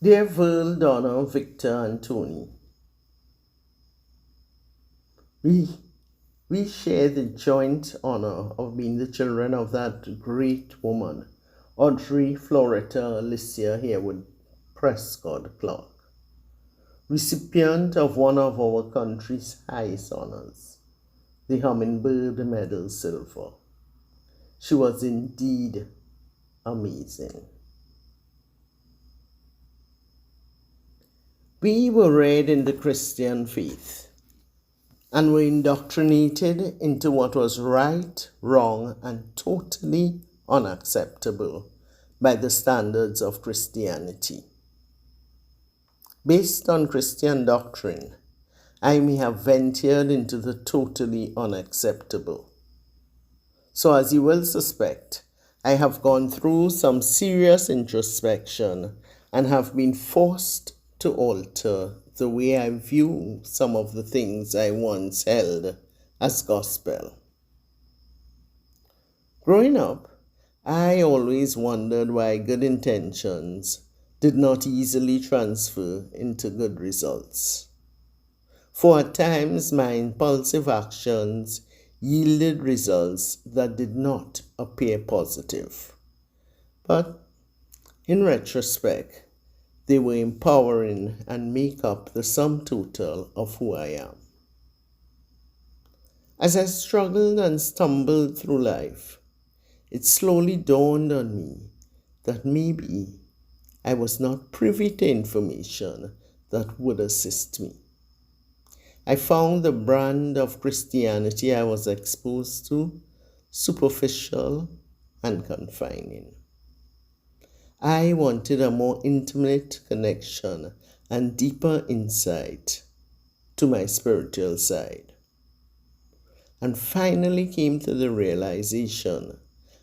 Dear World Honor Victor and Tony, we, we share the joint honor of being the children of that great woman, Audrey Floretta Alicia Harewood Prescott Clark, recipient of one of our country's highest honors, the Hummingbird Medal Silver. She was indeed amazing. We were reared in the Christian faith and were indoctrinated into what was right, wrong, and totally unacceptable by the standards of Christianity. Based on Christian doctrine, I may have ventured into the totally unacceptable. So, as you will suspect, I have gone through some serious introspection and have been forced to alter the way I view some of the things I once held as gospel. Growing up, I always wondered why good intentions did not easily transfer into good results. For at times my impulsive actions yielded results that did not appear positive. But in retrospect, they were empowering and make up the sum total of who I am. As I struggled and stumbled through life, it slowly dawned on me that maybe I was not privy to information that would assist me. I found the brand of Christianity I was exposed to superficial and confining. I wanted a more intimate connection and deeper insight to my spiritual side, and finally came to the realization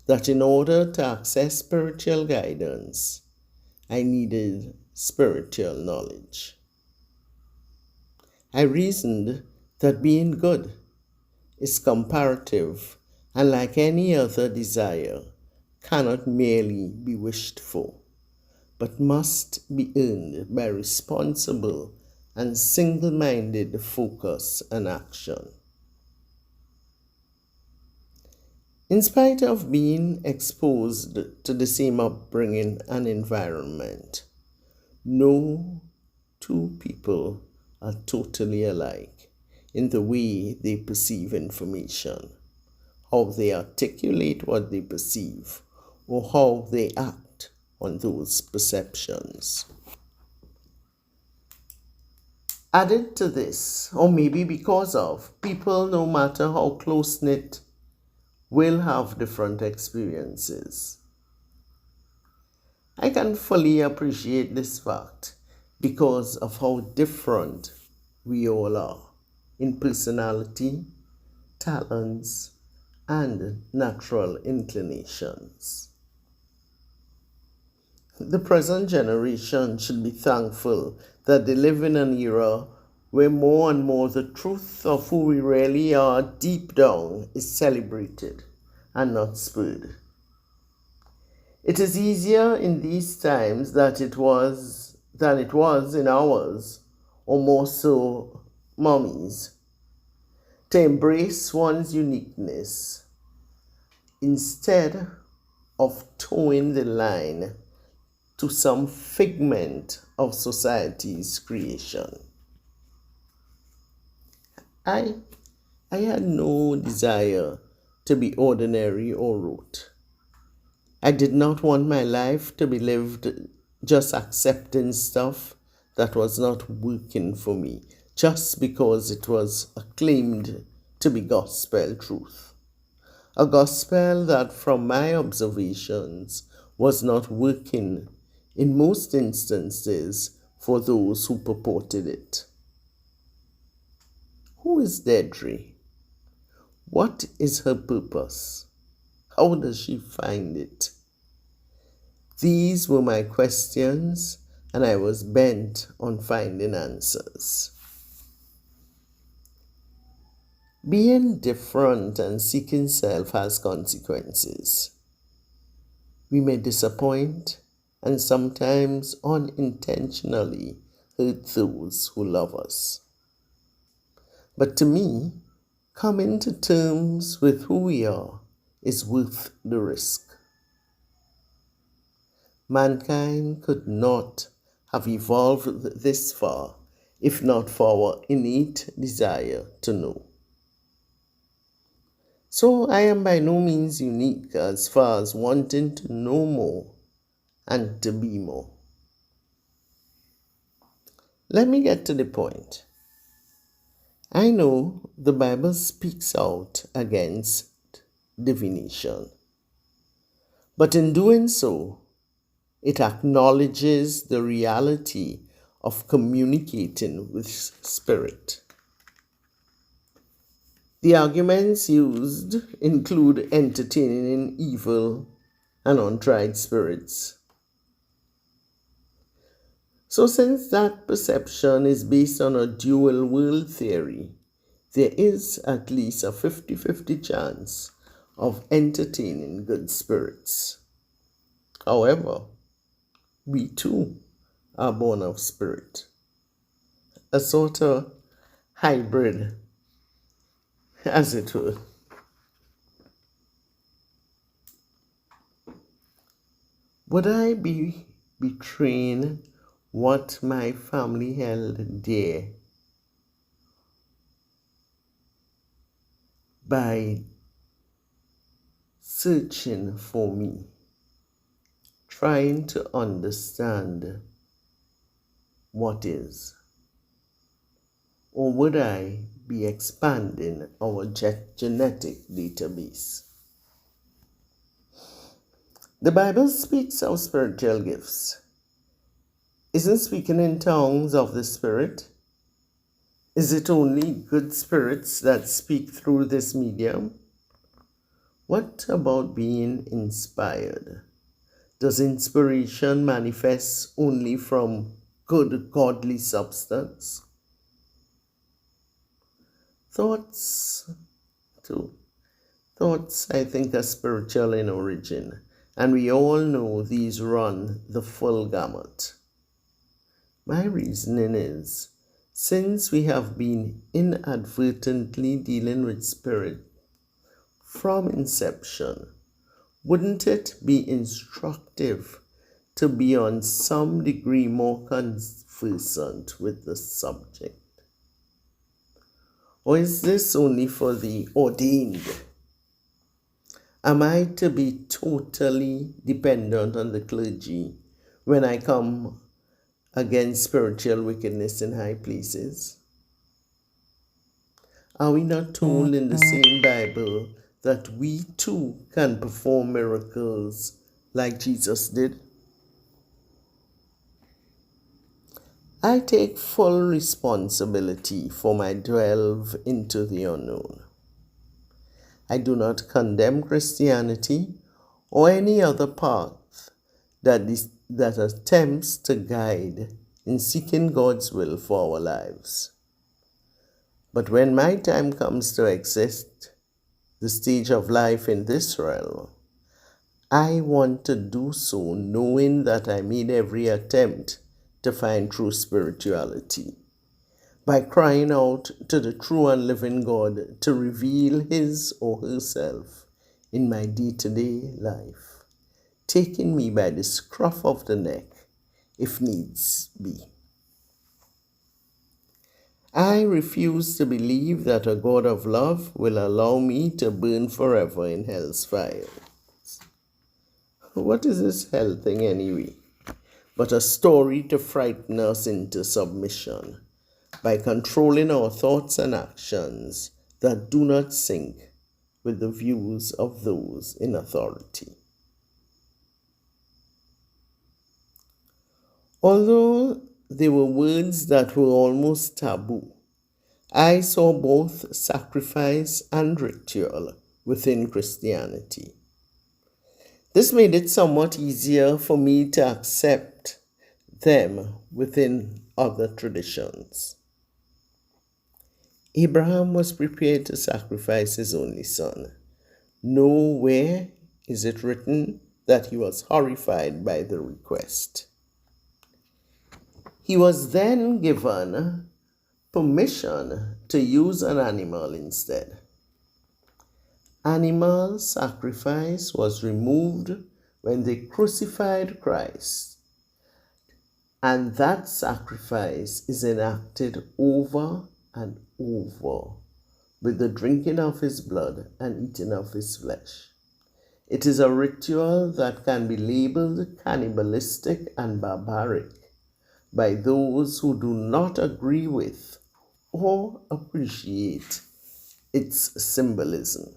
that in order to access spiritual guidance, I needed spiritual knowledge. I reasoned that being good is comparative and, like any other desire, cannot merely be wished for, but must be earned by responsible and single-minded focus and action. In spite of being exposed to the same upbringing and environment, no two people are totally alike in the way they perceive information, how they articulate what they perceive, or how they act on those perceptions. Added to this, or maybe because of, people, no matter how close-knit, will have different experiences. I can fully appreciate this fact because of how different we all are in personality, talents, and natural inclinations. The present generation should be thankful that they live in an era where more and more the truth of who we really are deep down is celebrated and not spurred. It is easier in these times than it was in ours, or more so, mummies, to embrace one's uniqueness instead of towing the line to some figment of society's creation. I had no desire to be ordinary or rote. I did not want my life to be lived just accepting stuff that was not working for me, just because it was acclaimed to be gospel truth. A gospel that, from my observations, was not working in most instances for those who purported it. Who is Deirdre? What is her purpose? How does she find it? These were my questions, and I was bent on finding answers. Being different and seeking self has consequences. We may disappoint and sometimes unintentionally hurt those who love us. But to me, coming to terms with who we are is worth the risk. Mankind could not have evolved this far if not for our innate desire to know. So I am by no means unique as far as wanting to know more and to be more. Let me get to the point. I know the Bible speaks out against divination, but in doing so, it acknowledges the reality of communicating with spirit. The arguments used include entertaining evil and untried spirits. So since that perception is based on a dual world theory, there is at least a 50-50 chance of entertaining good spirits. However, we too are born of spirit, a sort of hybrid, as it were. Would I be betraying what my family held dear by searching for me, trying to understand what is? Or would I be expanding our genetic database? The Bible speaks of spiritual gifts. Isn't speaking in tongues of the Spirit? Is it only good spirits that speak through this medium? What about being inspired? Does inspiration manifest only from good godly substance? Thoughts, too. Thoughts, I think, are spiritual in origin, and we all know these run the full gamut. My reasoning is, since we have been inadvertently dealing with spirit from inception, wouldn't it be instructive to be on some degree more conversant with the subject? Or is this only for the ordained? Am I to be totally dependent on the clergy when I come against spiritual wickedness in high places? Are we not told in the same Bible that we too can perform miracles like Jesus did? I take full responsibility for my delve into the unknown. I do not condemn Christianity or any other path that attempts to guide in seeking God's will for our lives. But when my time comes to exit the stage of life in this realm, I want to do so knowing that I made every attempt to find true spirituality by crying out to the true and living God to reveal His or herself in my day-to-day life, taking me by the scruff of the neck if needs be. I refuse to believe that a God of love will allow me to burn forever in hell's fire. What is this hell thing anyway? But a story to frighten us into submission by controlling our thoughts and actions that do not sync with the views of those in authority. Although they were words that were almost taboo, I saw both sacrifice and ritual within Christianity. This made it somewhat easier for me to accept them within other traditions. Abraham was prepared to sacrifice his only son. Nowhere is it written that he was horrified by the request. He was then given permission to use an animal instead. Animal sacrifice was removed when they crucified Christ, and that sacrifice is enacted over and over with the drinking of his blood and eating of his flesh. It is a ritual that can be labeled cannibalistic and barbaric by those who do not agree with or appreciate its symbolism.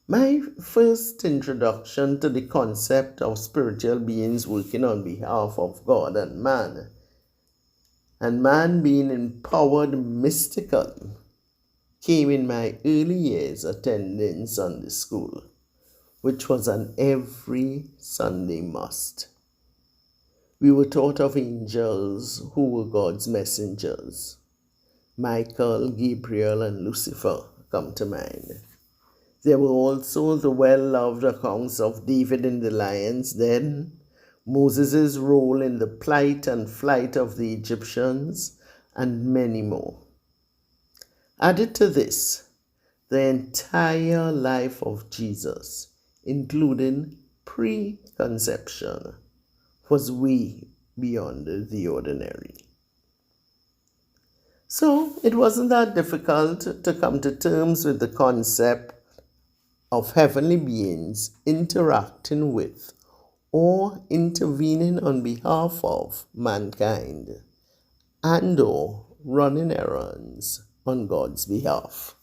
My first introduction to the concept of spiritual beings working on behalf of God and man being empowered mystically, came in my early years attending Sunday school, which was an every Sunday must. We were taught of angels who were God's messengers. Michael, Gabriel, and Lucifer come to mind. There were also the well-loved accounts of David in the lion's den, Moses' role in the plight and flight of the Egyptians, and many more. Added to this, the entire life of Jesus, including pre-conception, was way beyond the ordinary. So it wasn't that difficult to come to terms with the concept of heavenly beings interacting with or intervening on behalf of mankind and or running errands on God's behalf.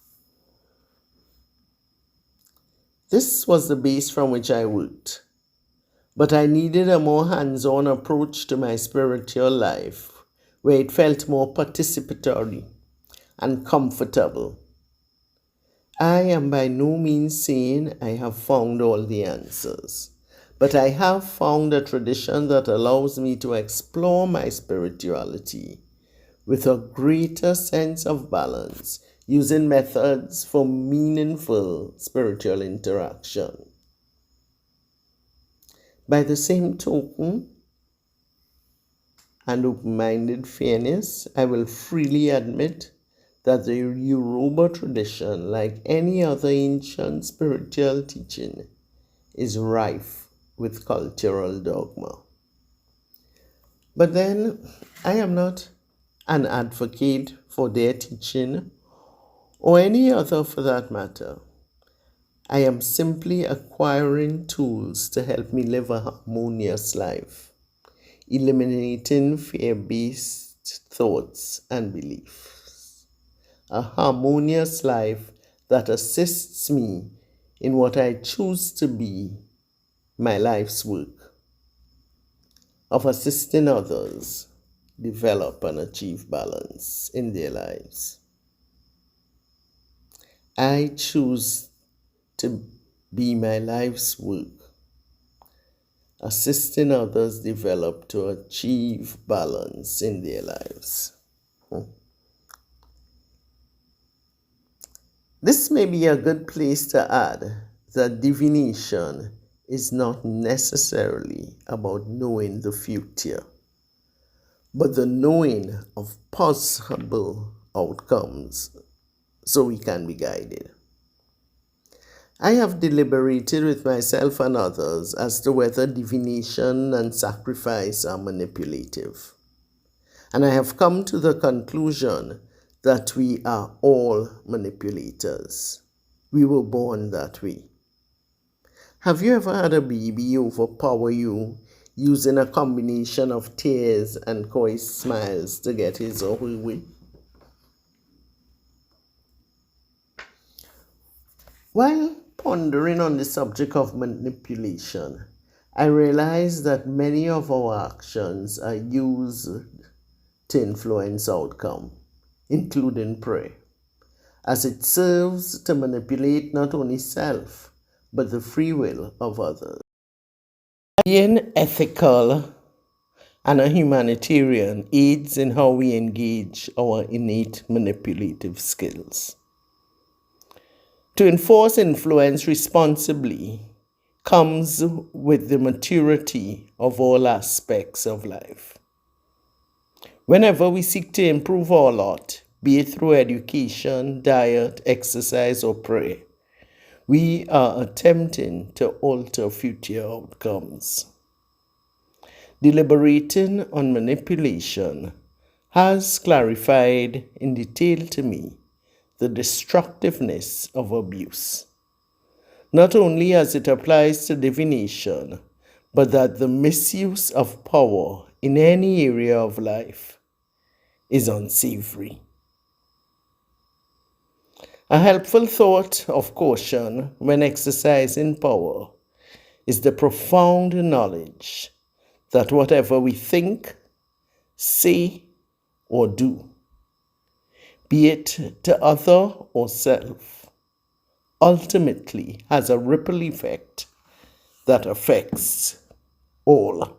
This was the base from which I worked, but I needed a more hands-on approach to my spiritual life where it felt more participatory and comfortable. I am by no means saying I have found all the answers, but I have found a tradition that allows me to explore my spirituality with a greater sense of balance, using methods for meaningful spiritual interaction. By the same token, and open-minded fairness, I will freely admit that the Yoruba tradition, like any other ancient spiritual teaching, is rife with cultural dogma. But then, I am not an advocate for their teaching, or any other for that matter. I am simply acquiring tools to help me live a harmonious life, eliminating fear-based thoughts and beliefs. A harmonious life that assists me in what I choose to be my life's work of assisting others develop and achieve balance in their lives. I choose to be my life's work, assisting others develop to achieve balance in their lives. This may be a good place to add that divination is not necessarily about knowing the future, but the knowing of possible outcomes so we can be guided. I have deliberated with myself and others as to whether divination and sacrifice are manipulative. And I have come to the conclusion that we are all manipulators. We were born that way. Have you ever had a baby overpower you using a combination of tears and coy smiles to get his or her way? While pondering on the subject of manipulation, I realized that many of our actions are used to influence outcome, including prayer, as it serves to manipulate not only self, but the free will of others. Being ethical and a humanitarian aids in how we engage our innate manipulative skills. To enforce influence responsibly comes with the maturity of all aspects of life. Whenever we seek to improve our lot, be it through education, diet, exercise, or prayer, we are attempting to alter future outcomes. Deliberating on manipulation has clarified in detail to me the destructiveness of abuse, not only as it applies to divination, but that the misuse of power in any area of life is unsavory. A helpful thought of caution when exercising power is the profound knowledge that whatever we think, say, or do, be it to other or self, ultimately has a ripple effect that affects all.